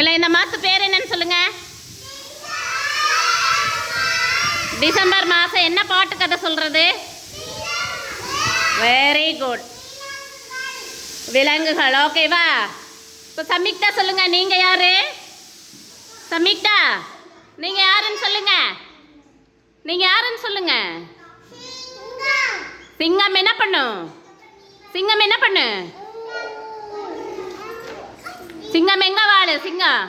இல்லை இந்த மாதம் பேர் என்னன்னு சொல்லுங்க. டிசம்பர் மாதம் என்ன பாட்டு கதை சொல்கிறது? Very good. விலங்குகள். ஓகேவா? இப்போ சம்யுக்தா சொல்லுங்க, நீங்கள் யாரு? சம்யுக்தா நீங்கள் யாருன்னு சொல்லுங்க. நீங்கள் யாருன்னு சொல்லுங்க. சிங்கம் என்ன பண்ணும்? சிங்கம் என்ன பண்ணு? சிங்கம் எங்க வாழு? சிங்கம்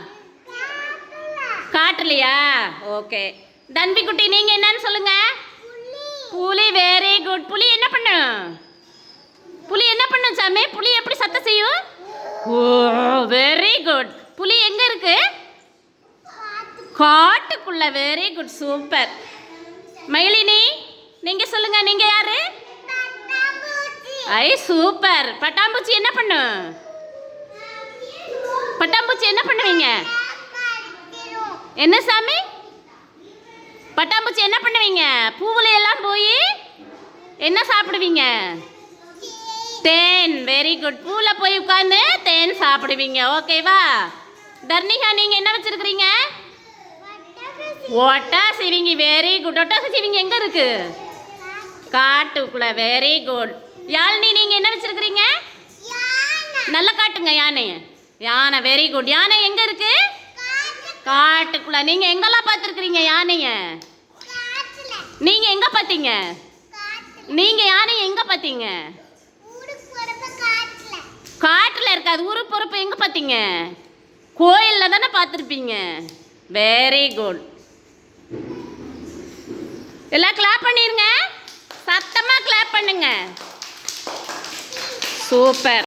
காட்டுலையா? ஓகே. தன்பி குட்டி நீங்க என்னன்னு சொல்லுங்க. புலி. Very good. புலி என்ன பண்ணு? புலி என்ன பண்ணும் சாமி? புலி எப்படி சத்தம் செய்யும்? ஓ வெரி குட். புலி எங்க இருக்கு? காட்டுக்குள்ள. Very good, super. மயிலினி நீங்க சொல்லுங்க, நீங்க யாரு? ஐ சூப்பர். பட்டாம்பூச்சி என்ன பண்ணு? பட்டாம்பூச்சி என்ன பண்ணுவீங்க? என்ன சாமி? பட்டாம்பூச்சி என்ன பண்ணுவீங்க? பூவுல எல்லாம் போய் என்ன சாப்பிடுவீங்க? தேன். Very good. பூல போய் உட்கார்ந்து தேன் சாப்பிடுவீங்க. ஓகேவா? தர்ணிகா நீங்க என்ன வச்சிருக்கிறீங்க? ஒட்டாசிவிங்கி. Very good. ஒட்டாசிவிங்கி எங்க இருக்கு? காட்டுக்குள்ள. Very good. யாழினி நீங்க என்ன வச்சிருக்கிறீங்க? நல்லா காட்டுங்க. யானை. யானை. Very good. யானை எங்க இருக்கு? காட்டுக்குள்ள. நீங்க எங்கெல்லாம் பார்த்துருக்கிறீங்க யானைய? நீங்க எங்க பார்த்தீங்க? நீங்க யானை எங்க பார்த்தீங்க? காட்டுல இருக்காது. ஊரு பொறுப்பு எங்க பார்த்தீங்க? கோயில்ல தானே பார்த்துருப்பீங்க. Very good. எல்லாம் கிளாப் பண்ணிருங்க. சத்தமா கிளாப் பண்ணுங்க. சூப்பர்.